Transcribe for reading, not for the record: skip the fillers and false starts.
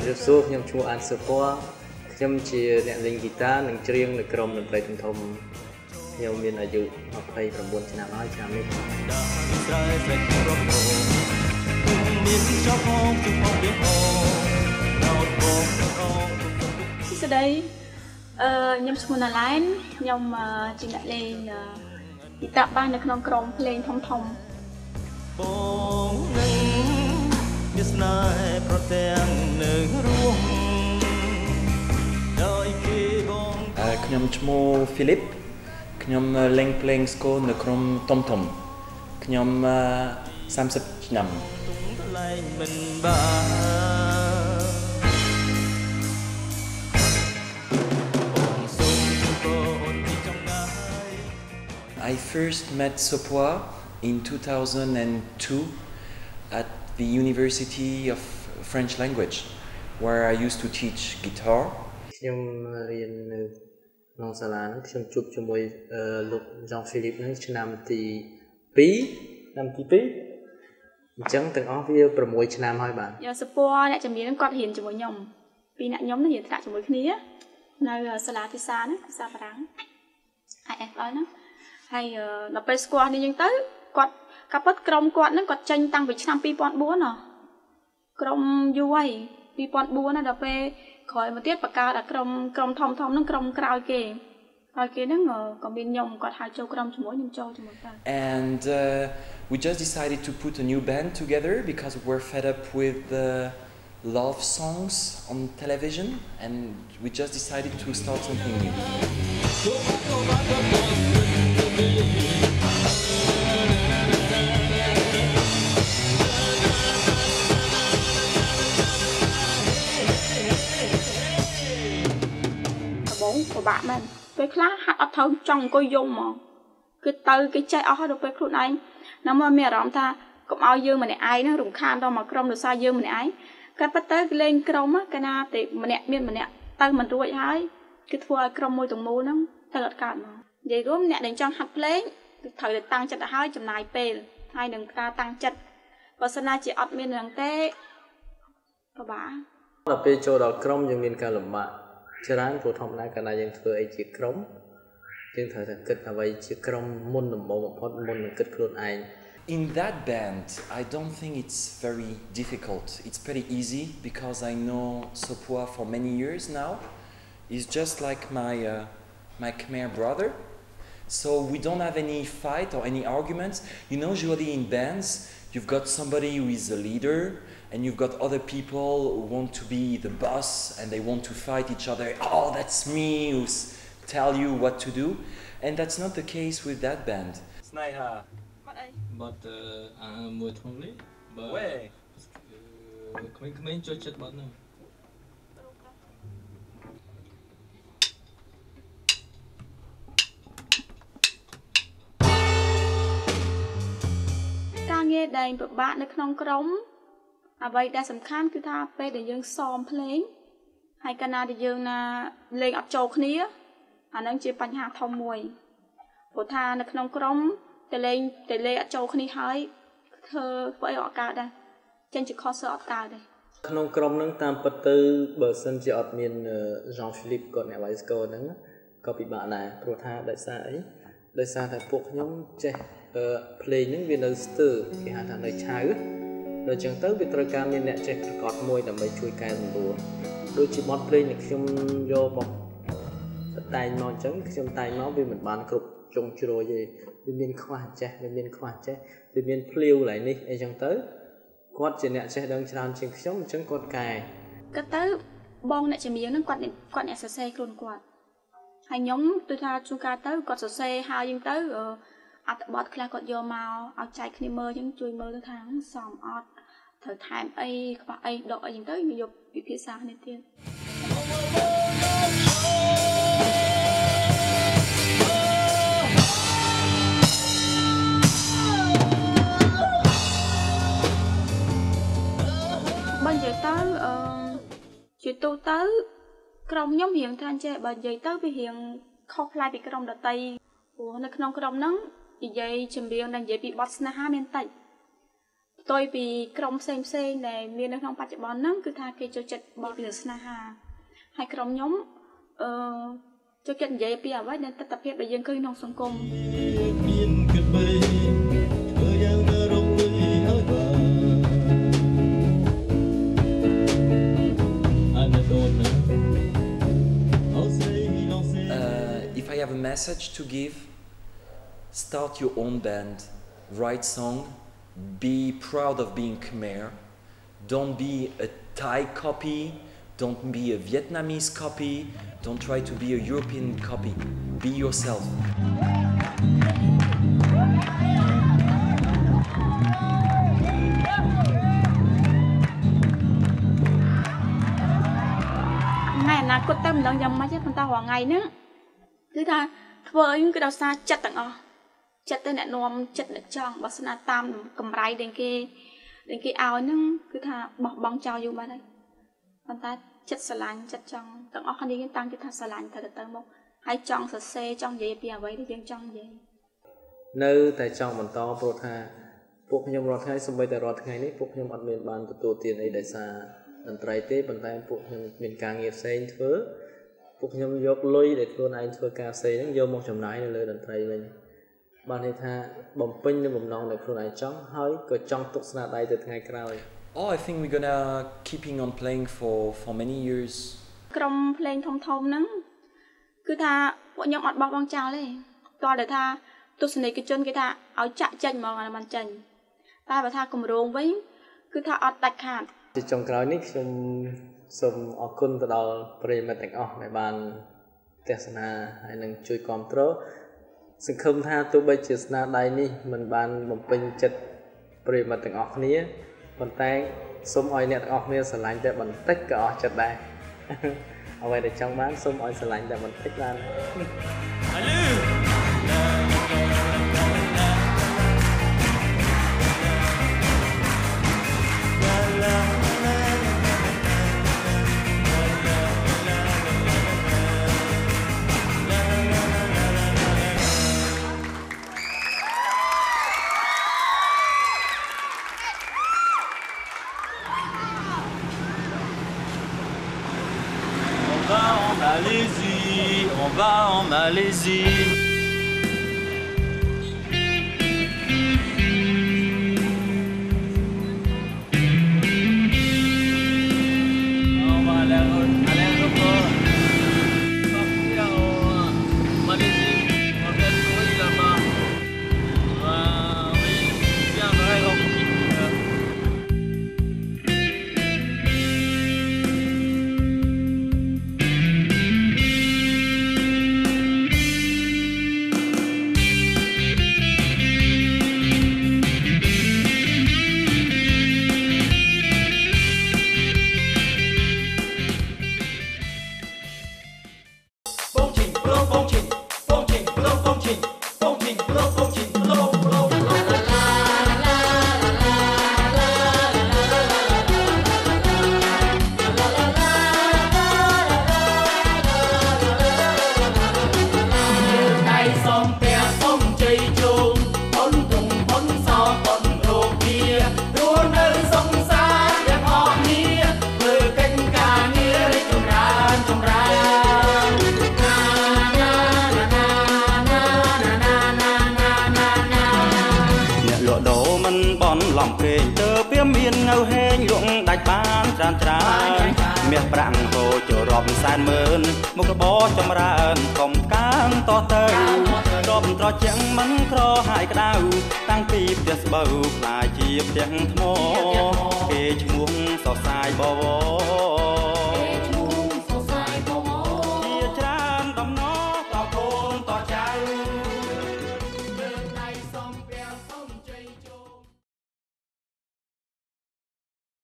Rất sốខ្ញុំឈ្មោះអានសុពណ៌ខ្ញុំជាអ្នកលេងហ្គីតានិងច្រៀងនៅក្រុមតន្ត្រីធំខ្ញុំមានអាយុ29ឆ្នាំហើយឆ្នាំនេះសួស្តីខ្ញុំឈ្មោះណាឡែនខ្ញុំជាអ្នកលេងហ្គីតាបាសនៅក្នុងក្រុមភ្លេងធំបងនឹងមានស្នេហ៍ប្រទាំងនៅរួមដោយគេបងខ្ញុំឈ្មោះ Philip ខ្ញុំលេងភ្លេងស្គរនៅក្រុមធំខ្ញុំ30ឆ្នាំមិនបានI first met Sopwa in 2002 at the University of French Language, where I used to teach guitar. ខ្ញុំរៀននៅក្នុងសាលាហ្នឹងខ្ញុំជួបជាមួយលោក Jean Philippe ហ្នឹងឆ្នាំទី2អញ្ចឹងទាំងអស់វា6ឆ្នាំហើយបាទយកសពណ៌អ្នកជំនាញហ្នឹងគាត់រៀនជាមួយខ្ញុំពីរអ្នកខ្ញុំនឹងរៀនថ្នាក់ជាមួយគ្នានៅសាលាភាសាហ្នឹងភាសាបារាំង IFL ហ្នឹងហើយដល់ពេលស្គាល់នេះយើងទៅគាត់កាពិតក្រុមគាត់ហ្នឹងគាត់ចេញតាំងពីឆ្នាំ2004ក្រុមយូរហើយ2004ណាដល់ពេលក្រោយមកទៀតបកកើតដល់ក្រុមធំហ្នឹងក្រុមក្រោយគេហ្នឹងក៏មានខ្ញុំគាត់ហៅចូលក្រុមជាមួយខ្ញុំចូលជាមួយគាត់ And we just decided to put a new band together because we're fed up with the love songs on television and we just decided to start something new. Bạn mìnhពេលខ្លះហាត់អត់ត្រូវចង់អង្គុយយំហ្មងគឺទៅគេចេះអស់ហើយដល់ពេលខ្លួនឯងណាមកមានអារម្មណ៍ថាកុំឲ្យយើងម្នាក់ឯងហ្នឹងរំខានដល់មកក្រុមដោយសារយើងម្នាក់ឯងគាត់ពិតទៅគេលេងក្រុមកាលណាតែម្នាក់មានម្នាក់ទៅមិនរួចហើយគឺធ្វើឲ្យក្រុមមួយទាំងមូលហ្នឹងទៅអត់កើតហ្មងនិយាយរួមអ្នកដែលចង់ហាត់ភ្លេងគឺត្រូវតែតាំងចិត្តទៅហើយចំណាយពេលហើយនឹងការតាំងចិត្តបើសិនណាជាអត់មានហ្នឹងទេពិបាកដល់ពេលចូលដល់ក្រុមយើងមានការលំបាកច្រើនព្រោះធម្មតាកាលណាយើងធ្វើអីជាក្រុមយើងត្រូវតែគិតអ្វីជាក្រុមមុនដំបូងបំផុតមុននឹងគិតខ្លួនឯង In that band, I don't think it's very difficult. It's pretty easy because I know Sopwa for many years now. He's just like my Khmer brother. So we don't have any fight or any arguments. You know, usually in bands, you've got somebody who is a leader and you've got other people who want to be the boss and they want to fight each other. Oh, that's me who tell you what to do. And that's not the case with that band. Sneha. But more strongly. But Where? Come in, judge it, but no. ការងារដែលពិបាកនៅក្នុងក្រុមអ្វីដែលសំខាន់គឺថាពេលដែលយើងសមភ្លេងហើយកាលណាដែលយើងណាលេងអត់ចូលគ្នាអានឹងជាបញ្ហាធំមួយព្រោះថានៅក្នុងក្រុមតែលេងអត់ចូលគ្នាហើយធ្វើអីអត់កើតដែរចេញជាខុសអត់កើតទេក្នុងក្រុមហ្នឹងតាមពិតទៅបើសិនជាអត់មាន Jean Philippe គាត់អ្នកវាយស្គរហ្នឹងក៏ពិបាកដែរព្រោះថាដោយសារអីដោយសារតែពួកខ្ញុំចេះភ្លេងហ្នឹងវានៅស្ទើរគេហៅថានៅឆៅដល់ចឹងទៅវាត្រូវការមានអ្នកចេះប្រកបមួយដើម្បីជួយកែសម្រួលដូចជាបទភ្លេងដែលខ្ញុំយកមកតែងមកអញ្ចឹងខ្ញុំតែងមកវាមិនបានគ្រប់ចុងជ្រោយទេវាមានខ្វះចេះវាមានភ្លាវកន្លែងនេះអីចឹងទៅគាត់ជាអ្នកចេះដឹងច្រើនជាងខ្ញុំអញ្ចឹងគាត់កែគាត់ទៅបងអ្នកជំនាញហ្នឹងគាត់អ្នកសរសេរខ្លួនគាត់ហើយខ្ញុំដូចថាជួនកាលទៅគាត់សរសេរហើយយើងទៅអត្ថបទខ្លះគាត់យកមកឲ្យចែកគ្នាមើលអញ្ចឹងជួយមើលទៅថាសមអត់ត្រូវថែមអីខ្វះអីដកអីអញ្ចឹងទៅយកវិភាសាគ្នាទៀតបើនិយាយទៅជាទូទៅក្រុមខ្ញុំរៀងថាចេះបើនិយាយទៅវារៀងខុសប្លែកពីក្រុមដតីព្រោះនៅក្នុងក្រុមហ្នឹងនិយាយចម្រៀងដែលនិយាយពីបទស្នេហាមានតិច tôi vìក្រុមផ្សេងដែលមាននៅក្នុងបច្ចុប្បន្នហ្នឹងគឺថាគេចូលចិត្តបទពីស្នេហាហើយក្រុមខ្ញុំចូលចិត្តនិយាយពីអ្វីដែលទស្សនវិជ្ជាដែលយើងឃើញក្នុងសង្គម If I have a message to give, start your own band, write song, be proud of being Khmer, don't be a Thai copy, don't be a Vietnamese copy, don't try to be a European copy, be yourself. Ngày nào cô tâm lần dòng mà chứ con ta hoàng ngày nữa cứ ta với cái đầu xa chặt tặng chặt tên lại nôm chặt lại tròn và sna tam cầm rai đến cái áo nữa cứ ta bỏ bong trao vô mà đây con ta chặt sờ lạnh chặt tròn tặng áo đi cái tăng cái ta sờ lạnh thật là tao một hai tròn sờ xe tròn vậy bây giờ vậy thì dân tròn vậy nơi tại tròn mình to pro tha buộc nhom rọt hay xong bây giờ rọt ngày đấy buộc nhom ăn miền bàn tụt tiền ấy đại xa đàn trai tế bàn tay buộc nhom miền càng nghiệp xây thưa buộc nhom dốc lôi để luôn anh thưa cà xây nó vô một chấm nái lên đàn trai mình bàn này tha bồng pin lên bồng non để luôn anh trắng hơi có trong tục sna đây từ ngày cao. Oh, I think we're gonna keeping on playing for many years. ក្រុមភ្លេងធំហ្នឹងគឺថាពួកខ្ញុំអត់បោះបង់ចោលទេតោះតែថាទស្សនិកជនគេថាឲ្យចាក់ចេញមកមិនចេញតែបើថាគម្រោងវិញគឺថាអត់ដាច់ខាត ចុងក្រោយនេះខ្ញុំសូមអរគុណទៅដល់ប្រិយមិត្តទាំងអស់ដែលបានទស្សនាហើយនឹងជួយគាំទ្រសង្ឃឹមថាទោះបីជាស្នាដៃនេះមិនបានបំពេញចិត្តប្រិយមិត្តទាំងអស់គ្នាប៉ុន្តែសូមឲ្យអ្នកទាំងអស់គ្នាស្រឡាញ់តែបន្តិចក៏អស់ចិត្តដែរអ្វីដែលចង់បានសូមឲ្យស្រឡាញ់តែបន្តិចបាន On va en Malaisie. On va à l'aéroport. Partir en Malaisie. On va courir là-bas. Oui, bien vrai, on một cái bó trong ra còn cán to tơ đom trò chẳng mắn cro hai cái đau tăng pip để bầu là chiếc tiếng thô kê chung sò sai bò